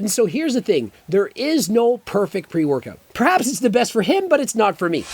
And so here's the thing, there is no perfect pre-workout. Perhaps it's the best for him, but it's not for me.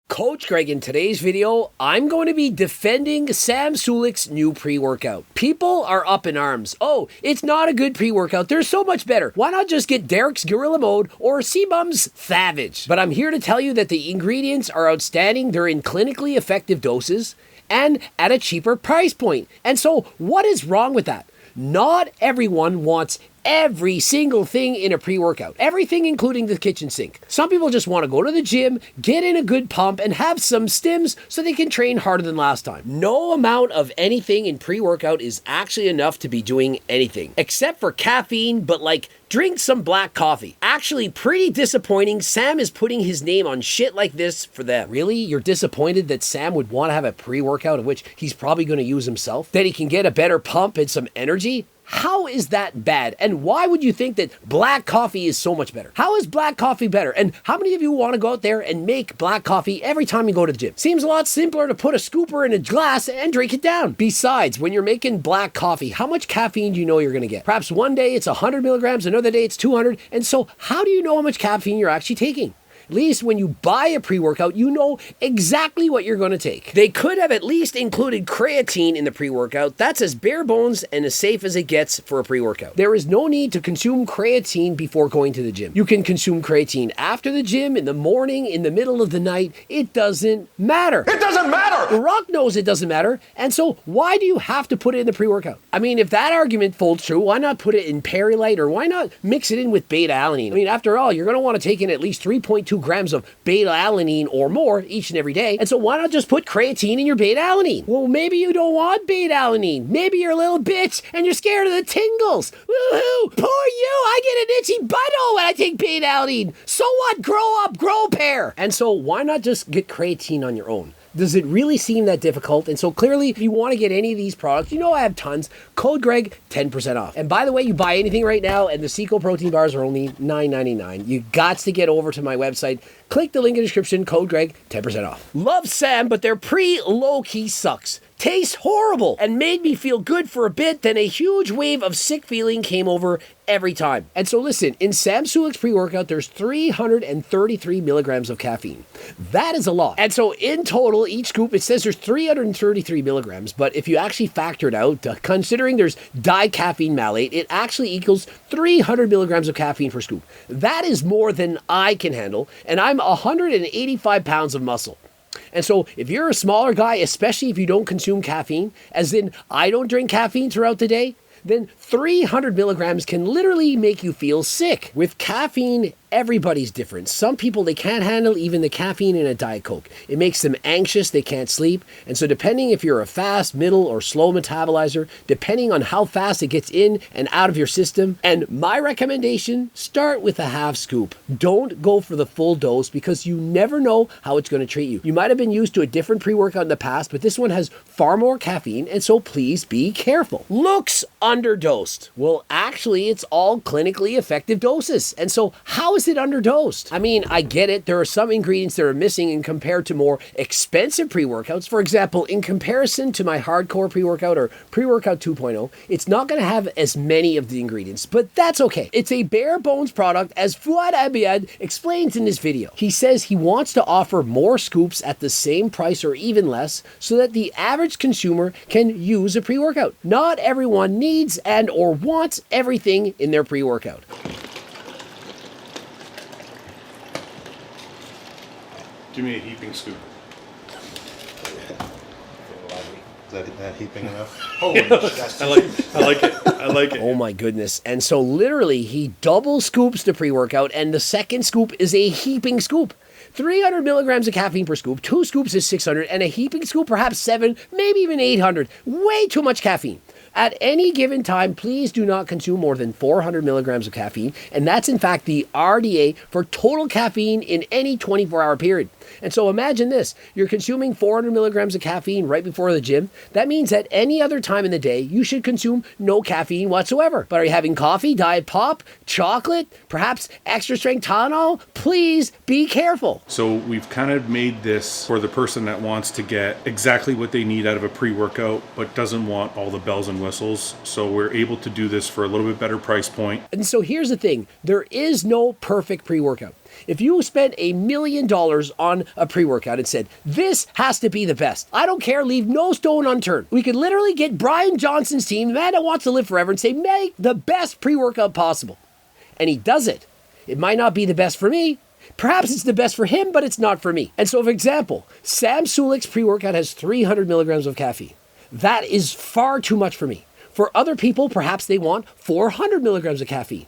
Coach Greg, in today's video, I'm going to be defending Sam Sulek's new pre-workout. People are up in arms. Oh, it's not a good pre-workout. They're so much better. Why not just get Derek's Gorilla Mode or C-Bum's Savage? But I'm here to tell you that the ingredients are outstanding. They're in clinically effective doses and at a cheaper price point. And so what is wrong with that? Not everyone wants every single thing in a pre-workout. Everything including the kitchen sink. Some people just want to go to the gym, get in a good pump, and have some stims so they can train harder than last time. No amount of anything in pre-workout is actually enough to be doing anything. Except for caffeine, but like, drink some black coffee. Actually, pretty disappointing. Sam is putting his name on shit like this for them. Really? You're disappointed that Sam would want to have a pre-workout of which he's probably going to use himself? That he can get a better pump and some energy? How is that bad? And why would you think that black coffee is so much better? How is black coffee better? And how many of you want to go out there and make black coffee every time you go to the gym? Seems a lot simpler to put a scooper in a glass and drink it down. Besides, when you're making black coffee, how much caffeine do you know you're going to get? Perhaps one day it's 100 milligrams, another day it's 200. And so how do you know how much caffeine you're actually taking? At least when you buy a pre-workout, you know exactly what you're going to take. They could have at least included creatine in the pre-workout. That's as bare bones and as safe as it gets for a pre-workout. There is no need to consume creatine before going to the gym. You can consume creatine after the gym, in the morning, in the middle of the night. It doesn't matter. It doesn't matter! The Rock knows it doesn't matter. And so why do you have to put it in the pre-workout? I mean, if that argument holds true, why not put it in Perilite, or why not mix it in with beta-alanine? I mean, after all, you're going to want to take in at least 3.2 grams of beta-alanine or more each and every day. And so why not just put creatine in your beta-alanine? Well, maybe you don't want beta-alanine. Maybe you're a little bitch and you're scared of the tingles. Woohoo! Poor you! I get an itchy butthole when I take beta-alanine. So what? Grow up, grow a pair. And so why not just get creatine on your own? Does it really seem that difficult? And so clearly, if you want to get any of these products, you know I have tons. Code Greg, 10% off. And by the way, you buy anything right now, and the Seco protein bars are only $9.99. You got to get over to my website. Click the link in the description, code Greg, 10% off. Love Sam, but their pre-low-key sucks. Tastes horrible and made me feel good for a bit, then a huge wave of sick feeling came over every time. And so listen, in Sam Sulek's pre-workout, there's 333 milligrams of caffeine. That is a lot. And so in total, each scoop, it says there's 333 milligrams, but if you actually factor it out, considering there's dicaffeine malate, it actually equals 300 milligrams of caffeine per scoop. That is more than I can handle, and I'm 185 pounds of muscle. And so if you're a smaller guy, especially if you don't consume caffeine, as in I don't drink caffeine throughout the day, then 300 milligrams can literally make you feel sick. With caffeine, everybody's different. Some people, they can't handle even the caffeine in a Diet Coke. It makes them anxious, they can't sleep. And so depending if you're a fast, middle, or slow metabolizer, depending on how fast it gets in and out of your system, and my recommendation, start with a half scoop. Don't go for the full dose because you never know how it's going to treat you. You might have been used to a different pre-workout in the past, but this one has far more caffeine, and so please be careful. Looks underdosed. Well, actually, it's all clinically effective doses. And so how is it underdosed? I mean, I get it. There are some ingredients that are missing and compared to more expensive pre-workouts. For example, in comparison to my hardcore pre-workout or pre-workout 2.0, it's not going to have as many of the ingredients, but that's okay. It's a bare bones product, as Fuad Abiad explains in this video. He says he wants to offer more scoops at the same price or even less so that the average consumer can use a pre-workout. Not everyone needs and or wants everything in their pre-workout. Give me a heaping scoop. Is that heaping enough? Oh, I like it. Oh my goodness. And so literally he double scoops the pre-workout, and the second scoop is a heaping scoop. 300 milligrams of caffeine per scoop, 2 scoops is 600, and a heaping scoop perhaps 7, maybe even 800. Way too much caffeine. At any given time, please do not consume more than 400 milligrams of caffeine, and that's in fact the RDA for total caffeine in any 24-hour period. And so imagine this, you're consuming 400 milligrams of caffeine right before the gym. That means at any other time in the day, you should consume no caffeine whatsoever. But are you having coffee, diet pop, chocolate, perhaps extra strength Tylenol? Please be careful. So we've kind of made this for the person that wants to get exactly what they need out of a pre-workout, but doesn't want all the bells and whistles. So we're able to do this for a little bit better price point. And so here's the thing, there is no perfect pre-workout. If you spent $1 million on a pre-workout and said, this has to be the best, I don't care, leave no stone unturned. We could literally get Brian Johnson's team, the man that wants to live forever, and say, make the best pre-workout possible. And he does it. It might not be the best for me. Perhaps it's the best for him, but it's not for me. And so, for example, Sam Sulek's pre-workout has 300 milligrams of caffeine. That is far too much for me. For other people, perhaps they want 400 milligrams of caffeine.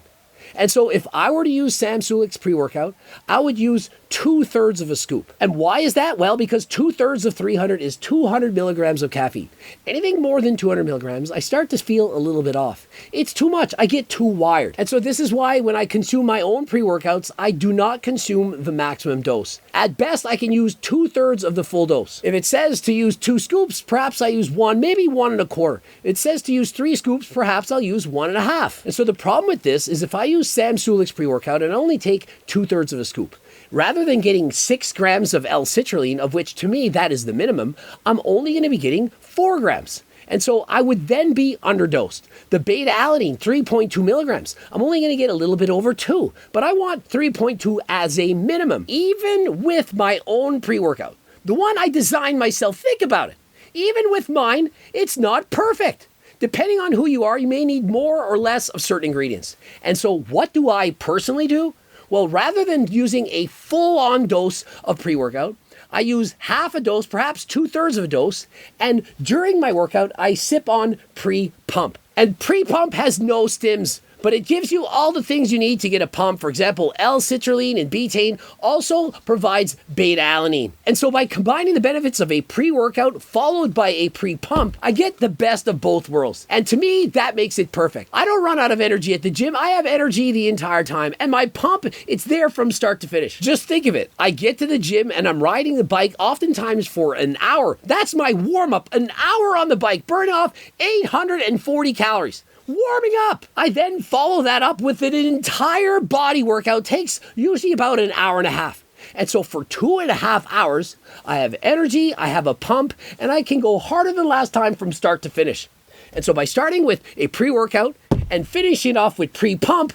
And so if I were to use Sam Sulek's pre-workout, I would use 2/3 of a scoop. And why is that? Well, because 2/3 of 300 is 200 milligrams of caffeine. Anything more than 200 milligrams, I start to feel a little bit off. It's too much. I get too wired. And so this is why when I consume my own pre-workouts, I do not consume the maximum dose. At best, I can use 2/3 of the full dose. If it says to use 2 scoops, perhaps I use 1, maybe 1 1/4. It says to use 3 scoops, perhaps I'll use 1 1/2. And so the problem with this is if I use Sam Sulek's pre-workout and only take 2/3 of a scoop, rather than getting 6 grams of L-citrulline, of which to me that is the minimum, I'm only going to be getting 4 grams. And so I would then be underdosed. The beta-alanine, 3.2 milligrams. I'm only going to get a little bit over 2, but I want 3.2 as a minimum, even with my own pre-workout. The one I designed myself, think about it. Even with mine, it's not perfect. Depending on who you are, you may need more or less of certain ingredients. And so what do I personally do? Well, rather than using a full-on dose of pre-workout, I use half a dose, perhaps 2/3 of a dose, and during my workout, I sip on pre-pump. And pre-pump has no stims, but it gives you all the things you need to get a pump. For example, L-citrulline and betaine also provides beta-alanine. And so by combining the benefits of a pre-workout followed by a pre-pump, I get the best of both worlds. And to me, that makes it perfect. I don't run out of energy at the gym. I have energy the entire time. And my pump, it's there from start to finish. Just think of it. I get to the gym and I'm riding the bike oftentimes for an hour. That's my warm-up. An hour on the bike, burn off 840 calories. Warming up. I then follow that up with an entire body workout. Takes usually about an hour and a half. And so for 2.5 hours, I have energy, I have a pump, and I can go harder than last time from start to finish. And so by starting with a pre-workout and finishing off with pre-pump,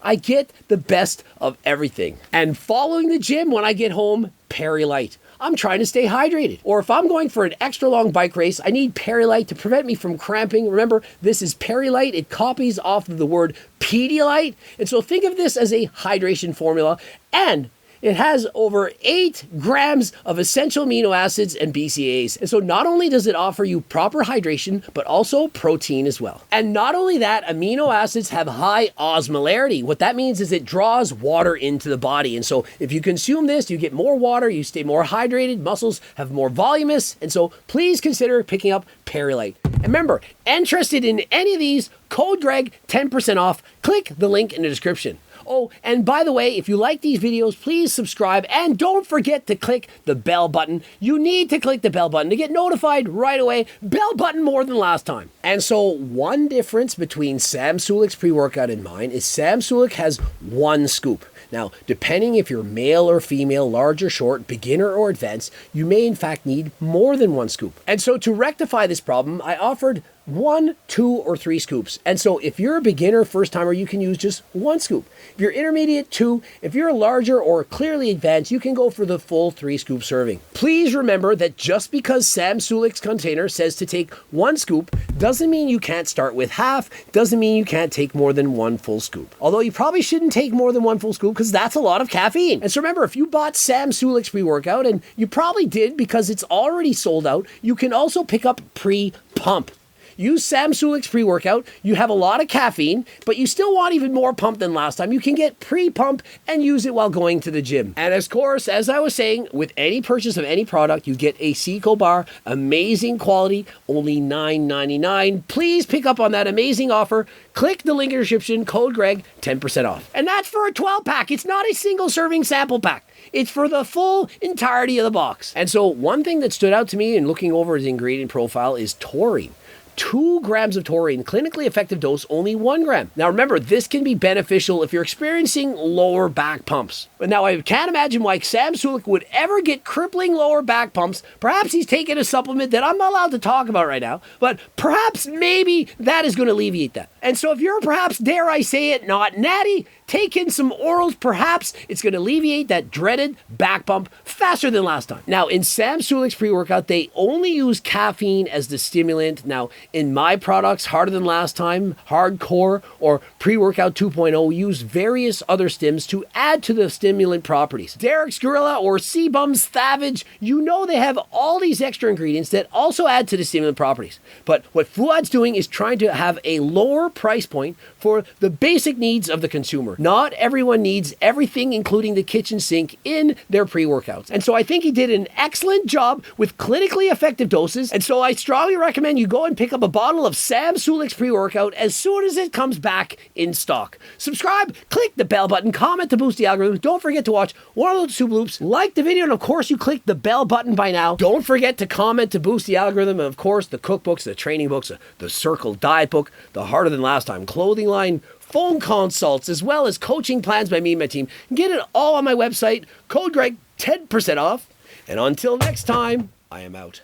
I get the best of everything. And following the gym when I get home, Perry-Lite. I'm trying to stay hydrated. Or if I'm going for an extra long bike race, I need Perry-Lite to prevent me from cramping. Remember, this is Perry-Lite. It copies off of the word Pedialyte. And so think of this as a hydration formula. And it has over 8 grams of essential amino acids and BCAAs. And so not only does it offer you proper hydration, but also protein as well. And not only that, amino acids have high osmolarity. What that means is it draws water into the body. And so if you consume this, you get more water, you stay more hydrated, muscles have more voluminous. And so please consider picking up Perry-Lite. And remember, interested in any of these, code Greg, 10% off. Click the link in the description. Oh, and by the way, if you like these videos, please subscribe and don't forget to click the bell button. You need to click the bell button to get notified right away. Bell button more than last time. And so one difference between Sam Sulek's pre-workout and mine is Sam Sulek has 1 scoop. Now, depending if you're male or female, large or short, beginner or advanced, you may in fact need more than 1 scoop. And so to rectify this problem, I offered 1, 2, or 3 scoops. And so if you're a beginner, first timer, you can use just 1 scoop. If you're intermediate, 2. If you're larger or clearly advanced, you can go for the full 3 scoop serving. Please remember that just because Sam Sulek's container says to take 1 scoop doesn't mean you can't start with half, doesn't mean you can't take more than 1 full scoop. Although you probably shouldn't take more than 1 full scoop because that's a lot of caffeine. And so remember, if you bought Sam Sulek's pre-workout, and you probably did because it's already sold out, you can also pick up pre-pump. use Sam Sulek's pre-workout. You have a lot of caffeine, but you still want even more pump than last time. You can get pre-pump and use it while going to the gym. And of course, as I was saying, with any purchase of any product, you get a Seco bar, amazing quality, only $9.99. Please pick up on that amazing offer. Click the link in the description, code Greg, 10% off. And that's for a 12-pack. It's not a single serving sample pack. It's for the full entirety of the box. And so one thing that stood out to me in looking over the ingredient profile is taurine. 2 grams of taurine, clinically effective dose, only 1 gram. Now remember, this can be beneficial if you're experiencing lower back pumps. But now I can't imagine why Sam Sulek would ever get crippling lower back pumps. Perhaps he's taking a supplement that I'm not allowed to talk about right now, but perhaps maybe that is going to alleviate that. And so if you're perhaps, dare I say it, not natty, take in some orals, perhaps it's going to alleviate that dreaded back pump faster than last time. Now in Sam Sulek's pre-workout, they only use caffeine as the stimulant. Now in my products, Harder Than Last Time, Hardcore, or Pre-Workout 2.0, use various other stims to add to the stimulant properties. Derek's Gorilla or Seabum's Savage, you know they have all these extra ingredients that also add to the stimulant properties. But what Fouad's doing is trying to have a lower price point for the basic needs of the consumer. Not everyone needs everything, including the kitchen sink, in their pre-workouts. And so I think he did an excellent job with clinically effective doses. And so I strongly recommend you go and pick up a bottle of Sam Sulek's pre-workout as soon as it comes back in stock. Subscribe, click the bell button, comment to boost the algorithm. Don't forget to watch one of those 2 loops. Like the video, and of course you click the bell button by now. Don't forget to comment to boost the algorithm. And of course the cookbooks, the training books, the Circle Diet book, the Harder Than Last Time clothing line, phone consults, as well as coaching plans by me and my team. Get it all on my website. Code Greg, 10% off. And until next time, I am out.